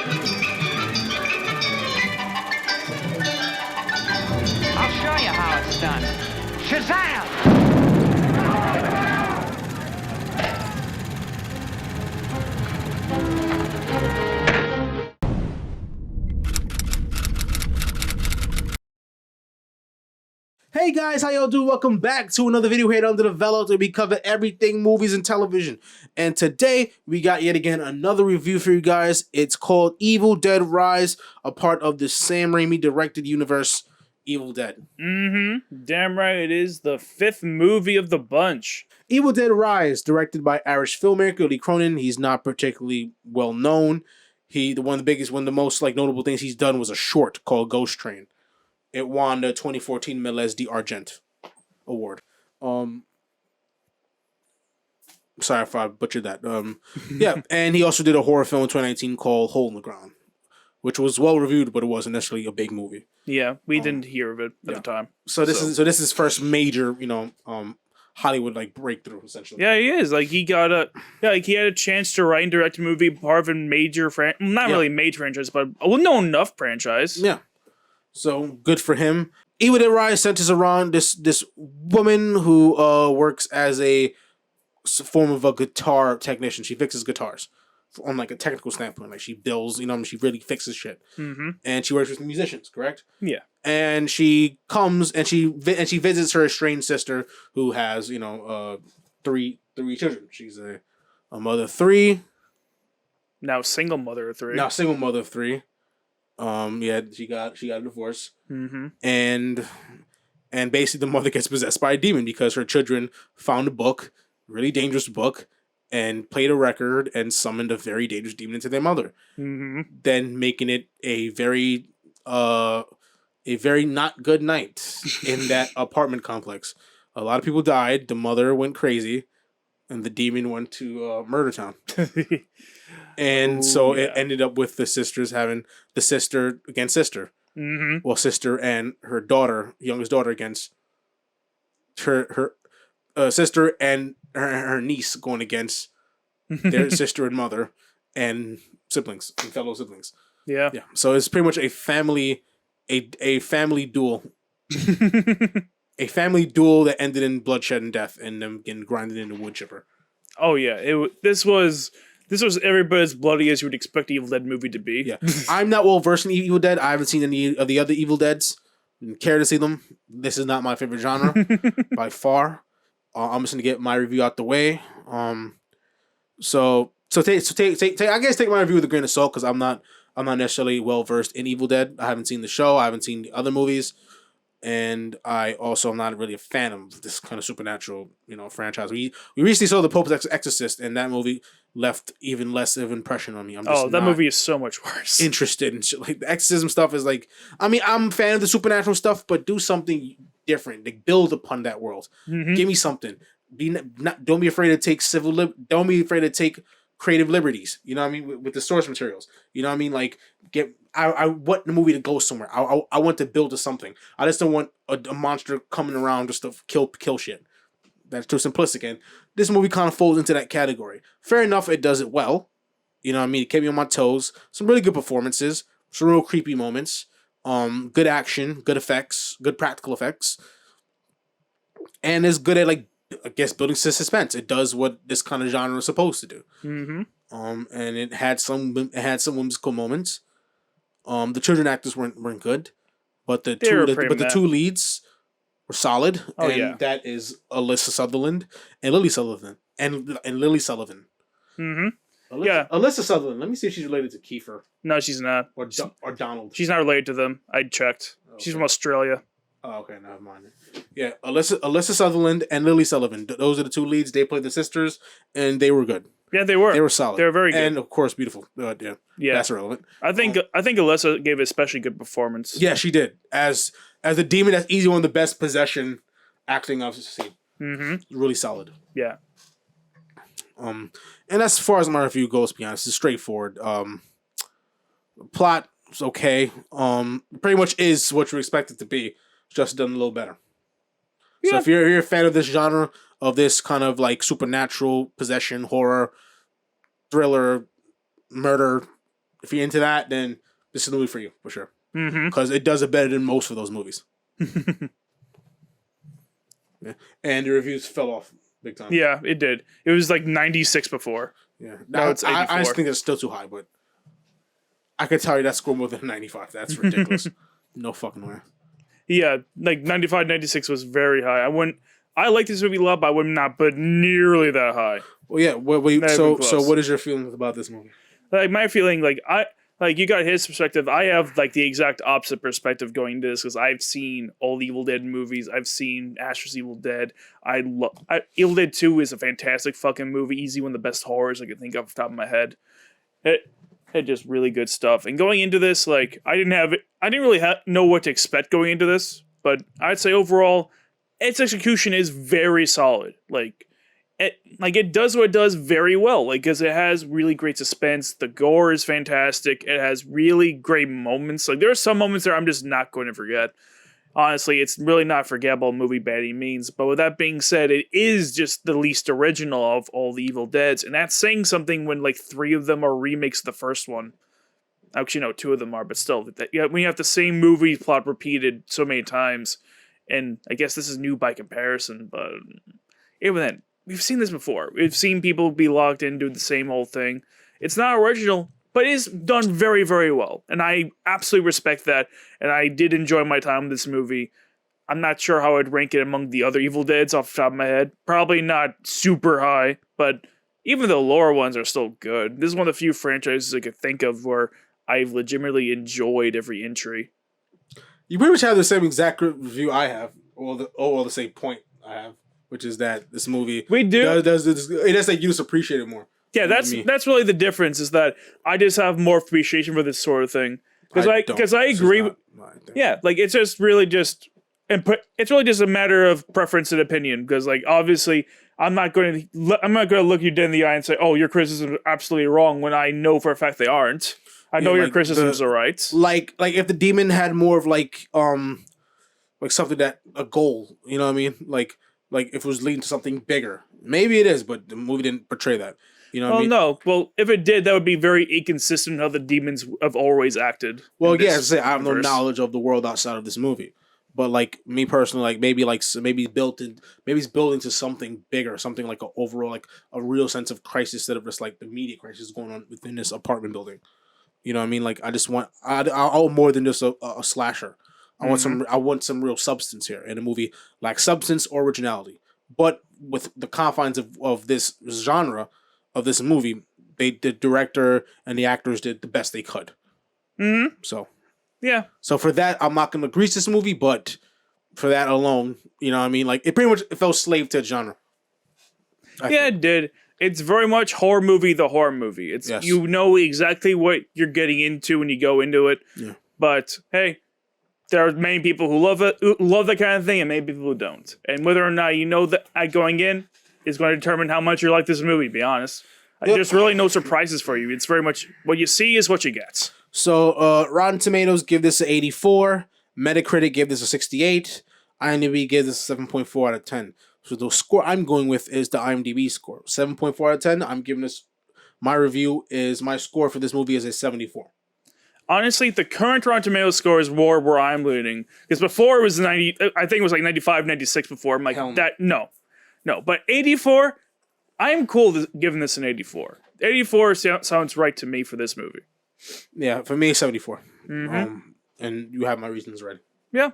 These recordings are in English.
I'll show you how it's done. Shazam! Hey guys, how y'all do? Welcome back to another video here Under the Velo, where we cover everything movies and television. And today we got yet again another review for you guys. It's called Evil Dead Rise, a part of the Sam Raimi directed universe, Evil Dead. Damn right, it is the 5th movie of the bunch. Evil Dead Rise, directed by Irish filmmaker Lee Cronin. He's not particularly well known. One of the most notable things he's done was a short called Ghost Train. It won the 2014 Melez d'Argent award. Sorry if I butchered that. Yeah, and he also did a horror film in 2019 called Hole in the Ground, which was well reviewed, but it wasn't necessarily a big movie. Yeah, we didn't hear of it at the time. So this is his first major, Hollywood breakthrough essentially. Yeah, he is. He had a chance to write and direct a movie, part of a major really major franchise, but a well-known enough franchise. Yeah. So good for him. Evil Dead Rise centers around this woman who works as a form of a guitar technician. She fixes guitars on a technical standpoint. She builds, she really fixes shit. And she works with musicians, correct? Yeah. And she comes and she visits her estranged sister who has three children. She's a mother of 3. Now single mother of 3. She got a divorce. And basically the mother gets possessed by a demon because her children found a book, really dangerous book, and played a record and summoned a very dangerous demon into their mother. Then making it a very not good night in that apartment complex. A lot of people died, the mother went crazy, and the demon went to Murder Town. And it ended up with the sisters having the sister against sister. Well, sister and her daughter, youngest daughter, against her sister and her niece going against their sister and mother and siblings and fellow siblings. Yeah. So it's pretty much a family duel. A family duel that ended in bloodshed and death and them getting grinded into wood chipper. Oh yeah, this was every bit as bloody as you would expect an Evil Dead movie to be. Yeah, I'm not well versed in Evil Dead. I haven't seen any of the other Evil Deads. Didn't care to see them. This is not my favorite genre by far. I'm just gonna get my review out the way. So I guess take my review with a grain of salt because I'm not necessarily well versed in Evil Dead. I haven't seen the show. I haven't seen the other movies. And I also am not really a fan of this kind of supernatural, franchise. We recently saw The Pope's Exorcist, and that movie left even less of an impression on me. That movie is so much worse. Interested in shit. The exorcism stuff is I'm a fan of the supernatural stuff, but do something different. Build upon that world. Give me something. Don't be afraid to take don't be afraid to take creative liberties. You know what I mean? With the source materials. You know what I mean? I want the movie to go somewhere. I want to build to something. I just don't want a monster coming around just to kill shit. That's too simplistic. And this movie kind of falls into that category. Fair enough, it does it well. You know what I mean? It kept me on my toes. Some really good performances. Some real creepy moments. Good action, good effects, good practical effects. And it's good at building suspense. It does what this kind of genre is supposed to do. And it had some whimsical moments. The children actors weren't good, but the two leads were solid. That is Alyssa Sutherland and Lily Sullivan Alyssa Sutherland. Let me see if she's related to Kiefer. No, she's not. Or Donald. She's not related to them. I checked. Okay. She's from Australia. Oh, okay, never mind. Yeah, Alyssa Sutherland and Lily Sullivan. Those are the two leads. They played the sisters, and they were good. Yeah, they were. They were solid. They were very good. And, of course, beautiful. Yeah, that's irrelevant. I think Alyssa gave an especially good performance. Yeah, she did. As a demon, that's easily one of the best possession acting I've seen. Really solid. Yeah. And as far as my review goes, to be honest, it's straightforward. Plot is okay. Pretty much is what you expect it to be. Just done a little better. Yeah. So if you're a fan of this genre, of this kind of supernatural possession, horror, thriller, murder, if you're into that, then this is the movie for you for sure. Because it does it better than most of those movies. Yeah. And the reviews fell off big time. Yeah, it did. It was like 96 before. Yeah. Now it's 84. I just think it's still too high, but I could tell you that score more than 95. That's ridiculous. No fucking way. Yeah, like 95, 96 was very high. I like this movie a lot, but I would not put nearly that high. Well, yeah. So what is your feelings about this movie? Like my feeling, you got his perspective. I have like the exact opposite perspective going into this because I've seen all the Evil Dead movies. I've seen Asher's Evil Dead. Evil Dead 2 is a fantastic fucking movie. Easy one of the best horrors I can think of off the top of my head. It had just really good stuff. And going into this, like I didn't really know what to expect going into this, but I'd say overall, its execution is very solid. It does what it does very well, because it has really great suspense. The gore is fantastic. It has really great moments. Like there are some moments there I'm just not going to forget. Honestly, it's really not a forgettable movie by any means. But with that being said, it is just the least original of all the Evil Deads, and that's saying something when like 3 of them are remakes of the first one. Actually, no, 2 of them are, but still, when you have the same movie plot repeated so many times, and I guess this is new by comparison, but even then. We've seen this before. We've seen people be locked in doing the same old thing. It's not original, but it is done very, very well. And I absolutely respect that. And I did enjoy my time with this movie. I'm not sure how I'd rank it among the other Evil Deads off the top of my head. Probably not super high, but even the lower ones are still good. This is one of the few franchises I could think of where I've legitimately enjoyed every entry. You pretty much have the same exact review I have, or the same point I have. Which is that this movie it does like you just appreciate it more. Yeah, that's really the difference. Is that I just have more appreciation for this sort of thing because I agree. Yeah, like it's just really just it's really just a matter of preference and opinion. Because like obviously I'm not going to look you dead in the eye and say, oh, your criticisms are absolutely wrong when I know for a fact they aren't. I know your criticisms are right. Like if the demon had more of like something that a goal, you know what I mean? Like if it was leading to something bigger. Maybe it is, but the movie didn't portray that. You know what I mean? No. Well, if it did, that would be very inconsistent with how the demons have always acted. Well, yeah, I have no knowledge of the world outside of this movie. But like me personally, maybe it's building to something bigger, something like an overall, like a real sense of crisis instead of just like the immediate crisis going on within this apartment building. You know what I mean? Like I just want I want more than just a slasher. I want some real substance here, and a movie lacks substance or originality. But with the confines of this genre of this movie, the director and the actors did the best they could. Mm-hmm. So yeah. So for that, I'm not gonna grease this movie, but for that alone, you know what I mean? Like it pretty much fell slave to a genre. I think. It did. It's very much horror movie. The horror movie. It's You know exactly what you're getting into when you go into it. Yeah. But hey. There are many people who love that kind of thing, and many people who don't. And whether or not you know that going in is going to determine how much you like this movie, to be honest. There's really no surprises for you. It's very much what you see is what you get. So, Rotten Tomatoes give this an 84. Metacritic gave this a 68. IMDb gave this a 7.4 out of 10. So the score I'm going with is the IMDb score. 7.4 out of 10. I'm giving this, my score for this movie is a 74. Honestly, the current Rotten Tomatoes score is more where I'm leaning. Because before it was 90, I think it was like 95, 96 before. I'm like, no. But 84, I'm cool giving this an 84. 84 sounds right to me for this movie. Yeah, for me, 74. Mm-hmm. And you have my reasons ready. Yeah.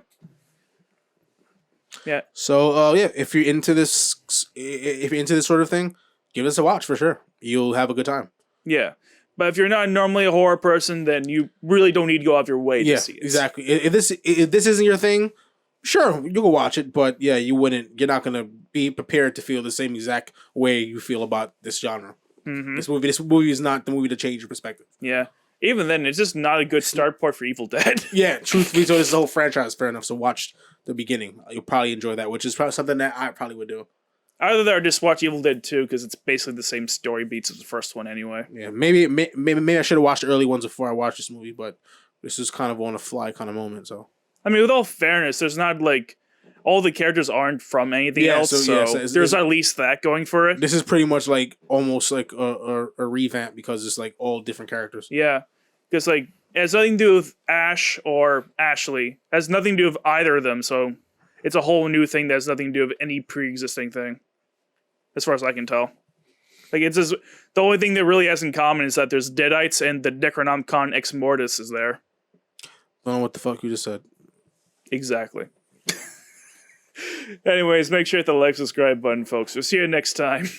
Yeah. So, if you're into this sort of thing, give this a watch for sure. You'll have a good time. Yeah. But if you're not normally a horror person, then you really don't need to go out of your way to see it. Exactly. If this isn't your thing, sure, you can watch it, but yeah, you're not gonna be prepared to feel the same exact way you feel about this genre. Mm-hmm. This movie is not the movie to change your perspective. Yeah. Even then, it's just not a good start point for Evil Dead. Yeah, truthfully, so this is the whole franchise, fair enough. So watch the beginning. You'll probably enjoy that, which is probably something that I probably would do. Either that or just watch Evil Dead 2 because it's basically the same story beats as the first one anyway. Yeah, maybe I should have watched the early ones before I watched this movie, but this is kind of on a fly kind of moment. So I mean, with all fairness, there's not like all the characters aren't from anything else, so there's at least that going for it. This is pretty much like almost like a revamp because it's like all different characters. Yeah, because like it has nothing to do with Ash or Ashley. It has nothing to do with either of them. So it's a whole new thing that has nothing to do with any pre-existing thing, as far as I can tell. Like it's just, the only thing that really has in common is that there's deadites and the Necronomicon Ex Mortis is there. Don't know what the fuck you just said. Exactly. Anyways, make sure to hit the like, subscribe button, folks. We'll see you next time.